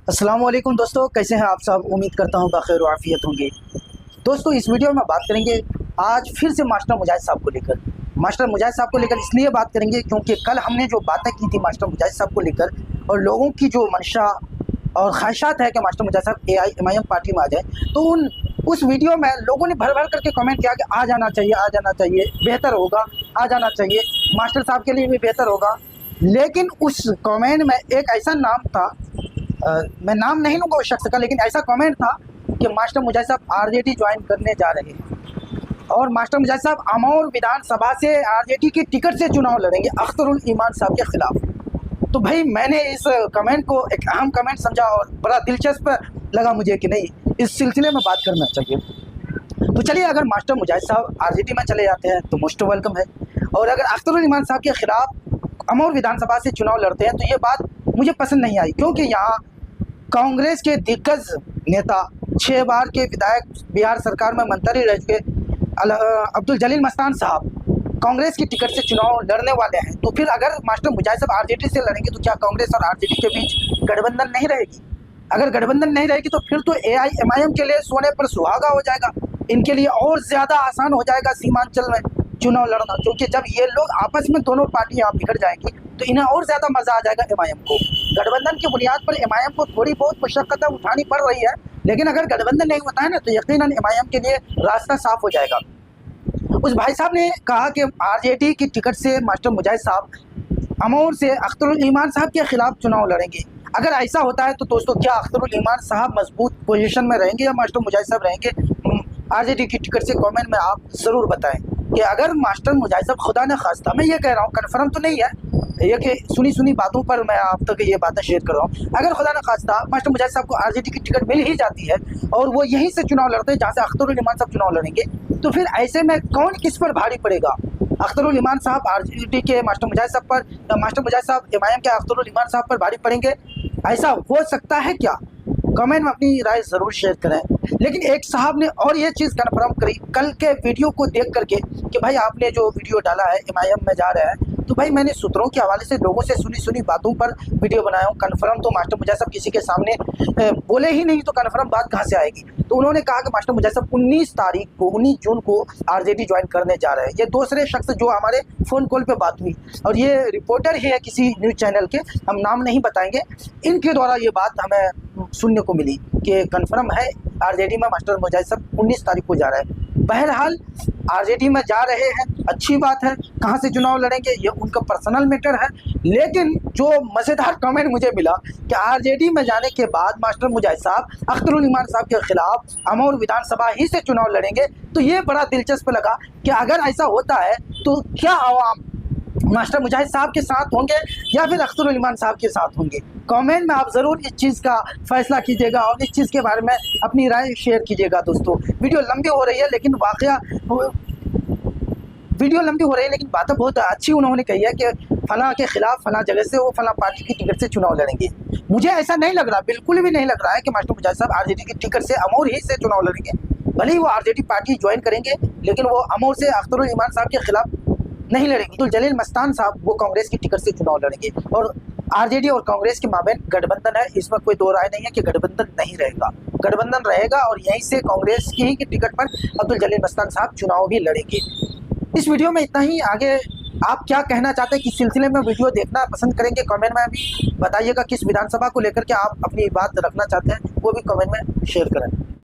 अस्सलाम वालेकुम दोस्तों, कैसे हैं आप सब। उम्मीद करता हूँ बखैर आफियत होंगे। दोस्तों, इस वीडियो में बात करेंगे आज फिर से मास्टर मुजाहिद साहब को लेकर। मास्टर मुजाहिद साहब को लेकर इसलिए बात करेंगे क्योंकि कल हमने जो बातें की थी मास्टर मुजाहिद साहब को लेकर और लोगों की जो मंशा और ख्वाहिशात है कि मास्टर मुजाहिद साहब AIMIM पार्टी में आ जाए, तो उस वीडियो में लोगों ने भर भर करके कमेंट किया कि आ जाना चाहिए, बेहतर होगा, आ जाना चाहिए, मास्टर साहब के लिए भी बेहतर होगा। लेकिन उस कमेंट में एक ऐसा नाम था, मैं नाम नहीं लूँगा उस शख्स का, लेकिन ऐसा कमेंट था कि मास्टर मुजाहिद साहब RJD ज्वाइन करने जा रहे हैं और मास्टर मुजाहिद साहब अमौर विधानसभा से RJD की टिकट से चुनाव लड़ेंगे अख्तरुल ईमान साहब के खिलाफ। तो भाई मैंने इस कमेंट को एक अहम कमेंट समझा और बड़ा दिलचस्प लगा मुझे कि नहीं, इस सिलसिले में बात करना चाहिए। तो चलिए, अगर मास्टर मुजाहिद साहब RJD में चले जाते हैं तो मोस्ट वेलकम है, और अगर अख्तरुल ईमान साहब के खिलाफ अमौर विधानसभा से चुनाव लड़ते हैं तो ये बात मुझे पसंद नहीं आई, क्योंकि यहाँ कांग्रेस के दिग्गज नेता 6 बार के विधायक, बिहार सरकार में मंत्री रह चुके अब्दुल जलील मस्तान साहब कांग्रेस की टिकट से चुनाव लड़ने वाले हैं। तो फिर अगर मास्टर मुजाहिद साहब RJD से लड़ेंगे तो क्या कांग्रेस और RJD के बीच गठबंधन नहीं रहेगी? अगर गठबंधन नहीं रहेगी तो फिर तो AIMIM के लिए सोने पर सुहागा हो जाएगा, इनके लिए और ज़्यादा आसान हो जाएगा सीमांचल में चुनाव लड़ना, क्योंकि जब ये लोग आपस में दोनों पार्टियां बिगड़ जाएंगी तो इन्हें और ज़्यादा मज़ा आ जाएगा MIM को। गठबंधन की बुनियाद पर MIM को थोड़ी बहुत मशक्क़तें उठानी पड़ रही है, लेकिन अगर गठबंधन नहीं होता है ना तो यकीनन MIM के लिए रास्ता साफ हो जाएगा। उस भाई साहब ने कहा कि RJD की टिकट से मास्टर मुजाहिद साहब अमौर से अख्तरुल ईमान साहब के खिलाफ चुनाव लड़ेंगे। अगर ऐसा होता है तो दोस्तों, क्या अख्तरुल ईमान साहब मजबूत पोजीशन में रहेंगे या मास्टर मुजाहिद साहब रहेंगे? RJD की टिकट से कमेंट में आप ज़रूर बताएं कि अगर मास्टर मुजाहिद साहब, खुदा न खास्ता, मैं ये कह रहा हूँ, कन्फर्म तो नहीं है ये कि सुनी बातों पर मैं आप तक ये बातें शेयर कर रहा हूँ, अगर खुदा न खास्ता मास्टर मुजाहिद साहब को RJD की टिकट मिल ही जाती है और वो यहीं से चुनाव लड़ते हैं जहाँ से अख्तरुल ईमान साहब चुनाव लड़ेंगे, तो फिर ऐसे में कौन किस पर भारी पड़ेगा? अख्तरुल ईमान साहब RJD के मास्टर मुजाहिद साहब पर, या मास्टर मुजाहिद साहब MIM के अख्तरुल ईमान साहब पर भारी पड़ेंगे? ऐसा हो सकता है क्या? कमेंट में अपनी राय ज़रूर शेयर करें। लेकिन एक साहब ने और ये चीज़ कन्फर्म करी कल के वीडियो को देख करके कि भाई आपने जो वीडियो डाला है MIM में जा रहा है, तो भाई मैंने सूत्रों के हवाले से लोगों से सुनी बातों पर वीडियो बनाया हूँ। कन्फर्म तो मास्टर मुजाहिद साहब किसी के सामने बोले ही नहीं, तो कन्फर्म बात कहाँ से आएगी? तो उन्होंने कहा कि मास्टर मुजाहिद साहब 19 जून को RJD ज्वाइन करने जा रहे हैं। ये दूसरे शख्स जो हमारे फ़ोन कॉल पे बात हुई, और ये रिपोर्टर ही है किसी न्यूज़ चैनल के, हम नाम नहीं बताएंगे, इनके द्वारा ये बात हमें सुनने को मिली कि कन्फर्म है RJD में मास्टर मुजाहिद साहब 19 तारीख को जा रहे हैं। बहरहाल RJD में जा रहे हैं, अच्छी बात है, कहाँ से चुनाव लड़ेंगे ये उनका पर्सनल मैटर है। लेकिन जो मज़ेदार कमेंट मुझे मिला कि RJD में जाने के बाद मास्टर मुजाहिद साहब अख्तरुल ईमान साहब के खिलाफ अमौर विधानसभा ही से चुनाव लड़ेंगे, तो ये बड़ा दिलचस्प लगा कि अगर ऐसा होता है तो क्या आवाम मास्टर मुजाहिद साहब के साथ होंगे या फिर अख्तरुल ईमान साहब के साथ होंगे? कमेंट में आप ज़रूर इस चीज़ का फैसला कीजिएगा और इस चीज़ के बारे में अपनी राय शेयर कीजिएगा। दोस्तों, वीडियो लंबी हो रही है लेकिन बातें बहुत अच्छी उन्होंने कही है कि फलां के खिलाफ फलां जगह से वो फलां पार्टी की टिकट से चुनाव लड़ेंगे। मुझे ऐसा नहीं लग रहा, बिल्कुल भी नहीं लग रहा है कि मास्टर मुजाहिद साहब RJD की टिकट से अमौर ही से चुनाव लड़ेंगे। भले ही वो RJD पार्टी ज्वाइन करेंगे, लेकिन वो अमौर से अख्तरुल ईमान साहब के खिलाफ नहीं लड़ेंगे। अब्दुल जलील मस्तान साहब वो कांग्रेस की टिकट से चुनाव लड़ेंगे और RJD और कांग्रेस के माबेन गठबंधन है, इसमें कोई दो राय नहीं है कि गठबंधन नहीं रहेगा। गठबंधन रहेगा और यहीं से कांग्रेस की ही की टिकट पर अब्दुल जलील मस्तान साहब चुनाव भी लड़ेंगे। इस वीडियो में इतना ही। आगे आप क्या कहना चाहते हैं, किस सिलसिले में वीडियो देखना पसंद करेंगे, कमेंट में भी बताइएगा। किस विधानसभा को लेकर के आप अपनी बात रखना चाहते हैं वो भी कमेंट में शेयर करें।